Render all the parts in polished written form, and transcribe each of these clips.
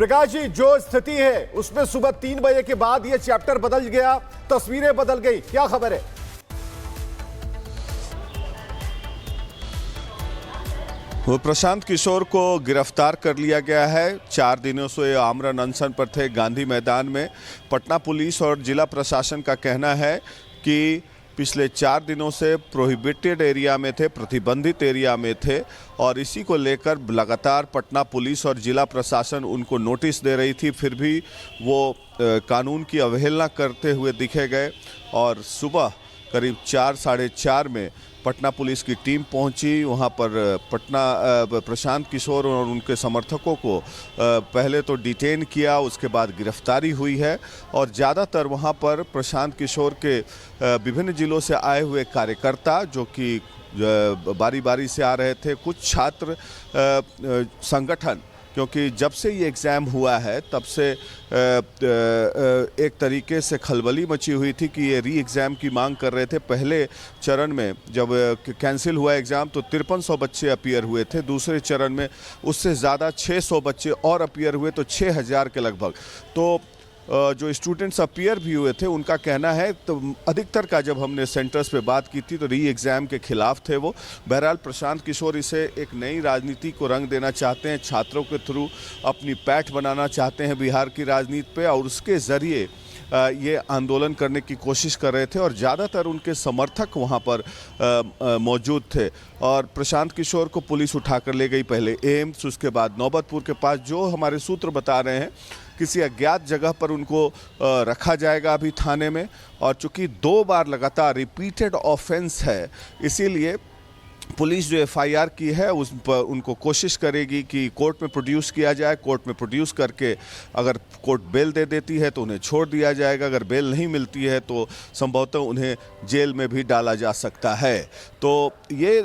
प्रकाश जी, जो स्थिति है उसमें सुबह 3 बजे के बाद ये चैप्टर बदल गया, तस्वीरें बदल गई, क्या खबर है? वो प्रशांत किशोर को गिरफ्तार कर लिया गया है। 4 दिनों से आमरण अनशन पर थे गांधी मैदान में। पटना पुलिस और जिला प्रशासन का कहना है कि पिछले 4 दिनों से प्रोहिबिटेड एरिया में थे, प्रतिबंधित एरिया में थे, और इसी को लेकर लगातार पटना पुलिस और जिला प्रशासन उनको नोटिस दे रही थी, फिर भी वो कानून की अवहेलना करते हुए दिखे गए। और सुबह करीब 4 साढ़े 4 में पटना पुलिस की टीम पहुंची। वहां पर प्रशांत किशोर और उनके समर्थकों को पहले तो डिटेन किया, उसके बाद गिरफ्तारी हुई है। और ज़्यादातर वहां पर प्रशांत किशोर के विभिन्न जिलों से आए हुए कार्यकर्ता, जो कि बारी बारी से आ रहे थे, कुछ छात्र संगठन, क्योंकि जब से ये एग्ज़ाम हुआ है तब से एक तरीके से खलबली मची हुई थी कि ये री एग्ज़ाम की मांग कर रहे थे। पहले चरण में जब कैंसिल हुआ एग्ज़ाम तो 5300 बच्चे अपीयर हुए थे। दूसरे चरण में उससे ज़्यादा 600 बच्चे और अपीयर हुए, तो 6000 के लगभग। तो जो स्टूडेंट्स अपीयर भी हुए थे उनका कहना है, तो अधिकतर का जब हमने सेंटर्स पे बात की थी तो री एग्ज़ाम के खिलाफ थे वो। बहरहाल प्रशांत किशोर इसे एक नई राजनीति को रंग देना चाहते हैं, छात्रों के थ्रू अपनी पैठ बनाना चाहते हैं बिहार की राजनीति पे, और उसके ज़रिए ये आंदोलन करने की कोशिश कर रहे थे। और ज़्यादातर उनके समर्थक वहाँ पर मौजूद थे। और प्रशांत किशोर को पुलिस उठाकर ले गई, पहले एम्स, उसके बाद नौबतपुर के पास, जो हमारे सूत्र बता रहे हैं किसी अज्ञात जगह पर उनको रखा जाएगा अभी थाने में। और चूंकि 2 बार लगातार रिपीटेड ऑफेंस है, इसीलिए पुलिस जो एफआईआर की है उस पर उनको कोशिश करेगी कि कोर्ट में प्रोड्यूस किया जाए। कोर्ट में प्रोड्यूस करके अगर कोर्ट बेल दे देती है तो उन्हें छोड़ दिया जाएगा, अगर बेल नहीं मिलती है तो संभवतः उन्हें जेल में भी डाला जा सकता है। तो ये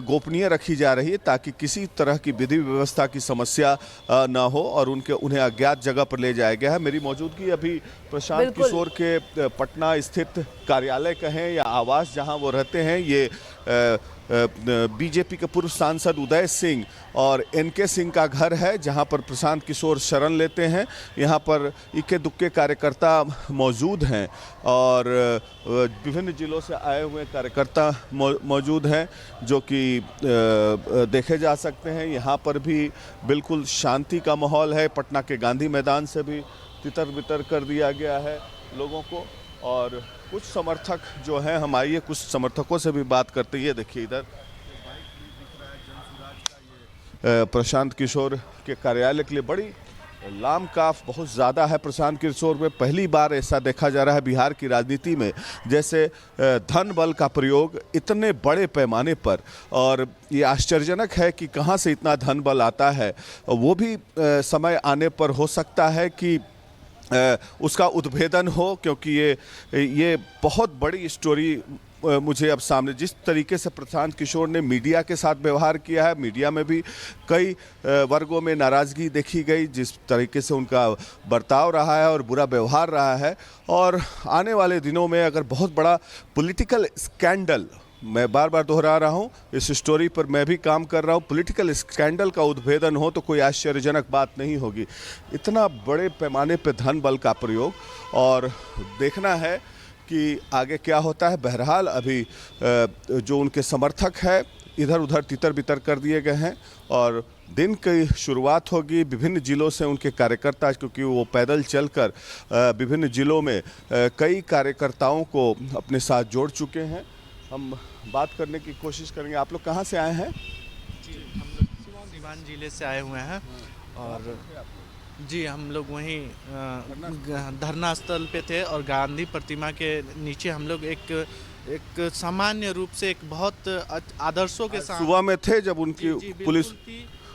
गोपनीय रखी जा रही है ताकि किसी तरह की विधि व्यवस्था की समस्या ना हो, और उन्हें अज्ञात जगह पर ले जाया गया है। मेरी मौजूदगी अभी प्रशांत किशोर के पटना स्थित कार्यालय कहें या आवास जहाँ वो रहते हैं, ये बीजेपी के पूर्व सांसद उदय सिंह और एनके सिंह का घर है, जहां पर प्रशांत किशोर शरण लेते हैं। यहां पर इक्के दुक्के कार्यकर्ता मौजूद हैं और विभिन्न जिलों से आए हुए कार्यकर्ता मौजूद हैं, जो कि देखे जा सकते हैं। यहां पर भी बिल्कुल शांति का माहौल है। पटना के गांधी मैदान से भी तितर बितर कर दिया गया है लोगों को। और कुछ समर्थक जो हैं, हम आइए कुछ समर्थकों से भी बात करते हैं। ये देखिए इधर प्रशांत किशोर के कार्यालय के लिए बड़ी लाम काफ बहुत ज़्यादा है। प्रशांत किशोर में पहली बार ऐसा देखा जा रहा है बिहार की राजनीति में, जैसे धन बल का प्रयोग इतने बड़े पैमाने पर। और ये आश्चर्यजनक है कि कहाँ से इतना धन बल आता है। वो भी समय आने पर हो सकता है कि उसका उद्भेदन हो, क्योंकि ये बहुत बड़ी स्टोरी मुझे अब सामने, जिस तरीके से प्रशांत किशोर ने मीडिया के साथ व्यवहार किया है, मीडिया में भी कई वर्गों में नाराज़गी देखी गई, जिस तरीके से उनका बर्ताव रहा है और बुरा व्यवहार रहा है। और आने वाले दिनों में अगर बहुत बड़ा पॉलिटिकल स्कैंडल, मैं बार बार दोहरा रहा हूँ, इस स्टोरी पर मैं भी काम कर रहा हूँ, पॉलिटिकल स्कैंडल का उद्भेदन हो तो कोई आश्चर्यजनक बात नहीं होगी। इतना बड़े पैमाने पर धन बल का प्रयोग, और देखना है कि आगे क्या होता है। बहरहाल अभी जो उनके समर्थक हैं इधर उधर तितर बितर कर दिए गए हैं, और दिन की शुरुआत होगी। विभिन्न जिलों से उनके कार्यकर्ता, क्योंकि वो पैदल चलकर विभिन्न जिलों में कई कार्यकर्ताओं को अपने साथ जोड़ चुके हैं। हम बात करने की कोशिश करेंगे। आप लोग कहाँ से आए हैं? जी, हम लोग सिवान जिले से आए हुए हैं। और जी, हम लोग वहीं धरना स्थल पे थे, और गांधी प्रतिमा के नीचे हम लोग एक सामान्य रूप से एक बहुत आदर्शों के साथ सुबह में थे जब उनकी पुलिस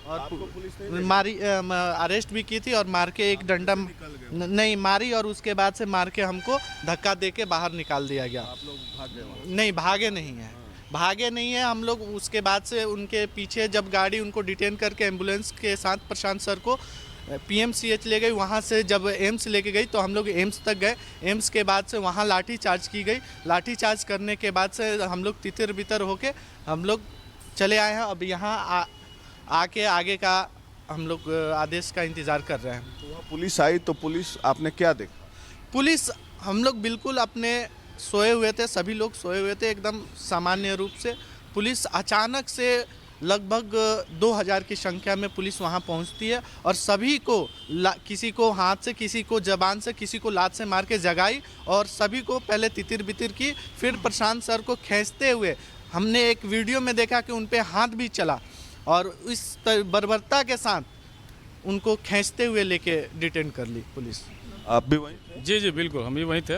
और मारी, अरेस्ट भी की थी और मार के एक डंडा नहीं मारी, और उसके बाद से मार के हमको धक्का दे के बाहर निकाल दिया गया। आप लोग भागे? नहीं, भागे नहीं है हम लोग। उसके बाद से उनके पीछे जब गाड़ी उनको डिटेन करके एम्बुलेंस के साथ प्रशांत सर को पीएमसीएच ले गई, वहाँ से जब एम्स लेके गई तो हम लोग एम्स तक गए। एम्स के बाद से वहाँ लाठी चार्ज की गई। लाठी चार्ज करने के बाद से हम लोग तितर बितर होके हम लोग चले आए हैं। अब यहाँ आके आगे का हम लोग आदेश का इंतज़ार कर रहे हैं। तो वहाँ पुलिस आई तो पुलिस आपने क्या देखा? पुलिस हम लोग बिल्कुल अपने सोए हुए थे, सभी लोग सोए हुए थे एकदम सामान्य रूप से। पुलिस अचानक से लगभग 2000 की संख्या में पुलिस वहां पहुंचती है और सभी को किसी को हाथ से, किसी को जबान से, किसी को लात से मार के जगाई और सभी को पहले तितिर बितिर की। फिर प्रशांत सर को खींचते हुए हमने एक वीडियो में देखा कि उन पे हाथ भी चला और इस बर्बरता के साथ उनको खींचते हुए लेके डिटेन कर ली पुलिस। आप भी वहीं थे? जी बिल्कुल, हम भी वहीं थे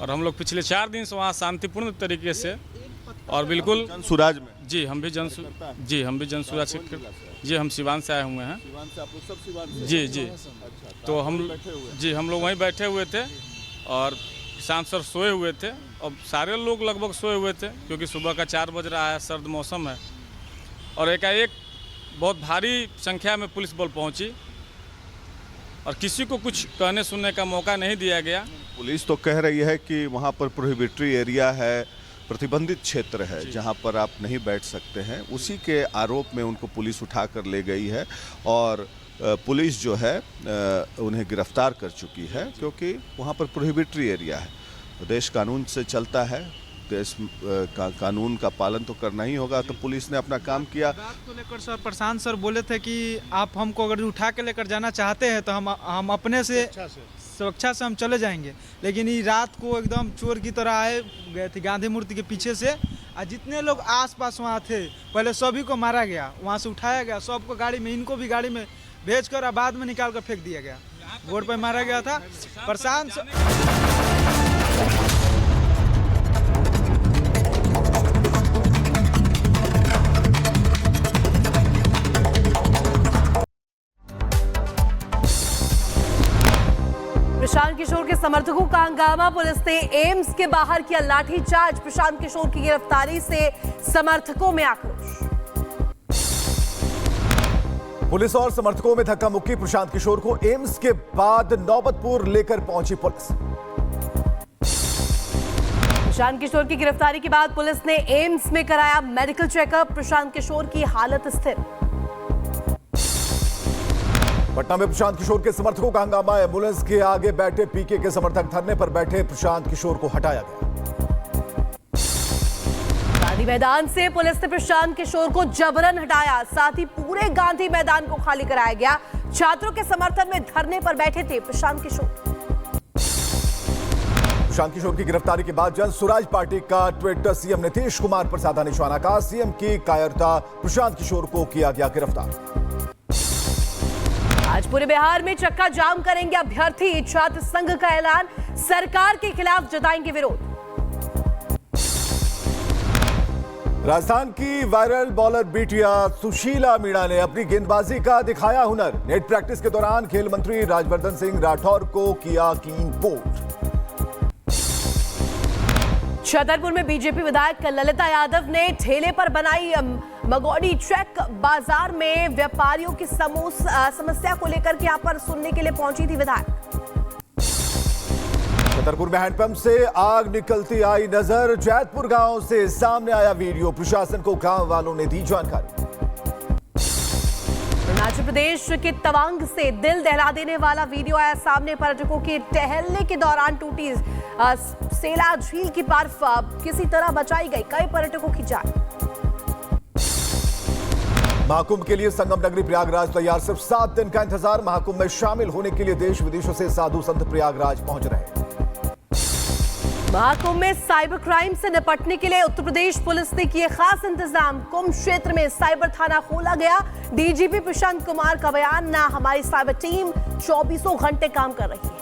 और हम लोग पिछले 4 दिन से वहाँ शांतिपूर्ण तरीके से और बिल्कुल जनसुराज में। जी हम भी जनसुराज से, जी हम सिवान से आए हुए हैं। सिवान से आप लोग सब सिवान से? जी तो हम लोग वहीं बैठे हुए थे और प्रशांत सर सोए हुए थे और सारे लोग लगभग सोए हुए थे क्योंकि सुबह का 4 बज रहा है, सर्द मौसम है और एकाएक बहुत भारी संख्या में पुलिस बल पहुंची और किसी को कुछ कहने सुनने का मौका नहीं दिया गया। पुलिस तो कह रही है कि वहाँ पर प्रोहिबिटरी एरिया है, प्रतिबंधित क्षेत्र है जहाँ पर आप नहीं बैठ सकते हैं। उसी के आरोप में उनको पुलिस उठाकर ले गई है और पुलिस जो है उन्हें गिरफ्तार कर चुकी है क्योंकि वहाँ पर प्रोहिबिटरी एरिया है। देश कानून से चलता है, देश का कानून का पालन तो करना ही होगा। तो पुलिस ने अपना काम किया। बात को लेकर सर प्रशांत सर बोले थे कि आप हमको अगर उठा के लेकर जाना चाहते हैं तो हम अपने से सुरक्षा से हम चले जाएंगे, लेकिन ये रात को एकदम चोर की तरह आए गए थे गांधी मूर्ति के पीछे से और जितने लोग आसपास वहाँ थे पहले सभी को मारा गया, वहाँ से उठाया गया, सबको गाड़ी में, इनको भी गाड़ी में भेजकर और बाद में निकाल कर फेंक दिया गया। रोड पर मारा गया था। प्रशांत प्रशांत किशोर के समर्थकों का हंगामा, पुलिस ने एम्स के बाहर किया लाठीचार्ज। प्रशांत किशोर की गिरफ्तारी से समर्थकों में आक्रोश। पुलिस और समर्थकों में धक्का मुक्की। प्रशांत किशोर को एम्स के बाद नौबतपुर लेकर पहुंची पुलिस। प्रशांत किशोर की गिरफ्तारी के बाद पुलिस ने एम्स में कराया मेडिकल चेकअप। प्रशांत किशोर की हालत स्थिर। पटना में प्रशांत किशोर के समर्थकों का हंगामा। एम्बुलेंस के आगे बैठे पीके के समर्थक धरने पर बैठे, प्रशांत किशोर को हटाया गया। गांधी मैदान से पुलिस ने प्रशांत किशोर को जबरन हटाया, साथ ही पूरे गांधी मैदान को खाली कराया गया। छात्रों के समर्थन में धरने पर बैठे थे प्रशांत किशोर। प्रशांत किशोर की गिरफ्तारी के बाद जन स्वराज पार्टी का ट्वीट, सीएम नीतीश कुमार पर साधा निशाना का। सीएम की कायरता, प्रशांत किशोर को किया गया गिरफ्तार। आज पूरे बिहार में चक्का जाम करेंगे अभ्यर्थी, छात्र संघ का ऐलान। सरकार के खिलाफ जताएंगे विरोध। राजस्थान की वायरल बॉलर बिटिया सुशीला मीणा ने अपनी गेंदबाजी का दिखाया हुनर। नेट प्रैक्टिस के दौरान खेल मंत्री राजवर्धन सिंह राठौर को किया क्लीन बोल्ड। छतरपुर में बीजेपी विधायक ललिता यादव ने ठेले पर बनाई मगौड़ी ट्रक। बाजार में व्यापारियों की समस्या को लेकर के यहां पर सुनने के लिए पहुंची थी विधायक। छतरपुर में हैंडपंप से आग निकलती आई नजर। जैतपुर गांव से सामने आया वीडियो, प्रशासन को गांव वालों ने दी जानकारी। अरुणाचल प्रदेश के तवांग से दिल दहला देने वाला वीडियो आया सामने। पर्यटकों के टहलने के दौरान टूटी सेला झील की बर्फ किसी तरह बचाई गई, कई पर्यटकों की जान। महाकुंभ के लिए संगम नगरी प्रयागराज तैयार, सिर्फ 7 दिन का इंतजार। महाकुंभ में शामिल होने के लिए देश विदेशों से साधु संत प्रयागराज पहुंच रहे हैं। महाकुंभ में साइबर क्राइम से निपटने के लिए उत्तर प्रदेश पुलिस ने किए खास इंतजाम। कुंभ क्षेत्र में साइबर थाना खोला गया। डीजीपी प्रशांत कुमार का बयान, ना हमारी साइबर टीम 24 घंटे काम कर रही है।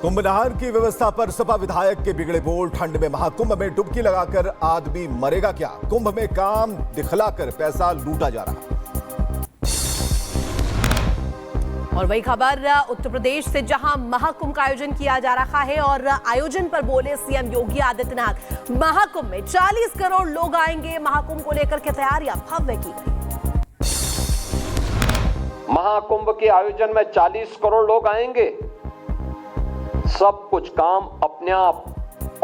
कुंभ नहर की व्यवस्था पर सपा विधायक के बिगड़े बोल। ठंड में महाकुंभ में डुबकी लगाकर आदमी मरेगा क्या? कुंभ में काम दिखलाकर पैसा लूटा जा रहा। और वही खबर उत्तर प्रदेश से, जहां महाकुंभ का आयोजन किया जा रहा है और आयोजन पर बोले सीएम योगी आदित्यनाथ। महाकुंभ में 40 करोड़ लोग आएंगे। महाकुंभ को लेकर के तैयारियां भव्य की गई। महाकुंभ के आयोजन में 40 करोड़ लोग आएंगे। सब कुछ काम अपने आप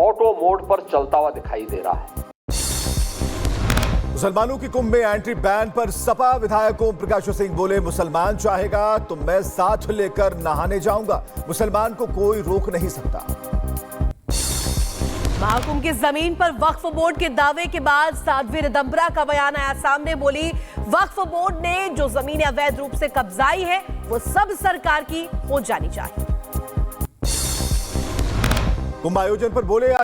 ऑटो मोड पर चलता हुआ दिखाई दे रहा है। मुसलमानों की कुंभ में एंट्री बैन पर सपा विधायक ओम प्रकाश सिंह बोले, मुसलमान चाहेगा तो मैं साथ लेकर नहाने जाऊंगा, मुसलमान को कोई रोक नहीं सकता। महाकुंभ की जमीन पर वक्फ बोर्ड के दावे के बाद साध्वी रिदम्बरा का बयान आया सामने। बोली, वक्फ बोर्ड ने जो जमीनें अवैध रूप से कब्जाई है वो सब सरकार की हो जानी चाहिए। कुंभ आयोजन पर बोले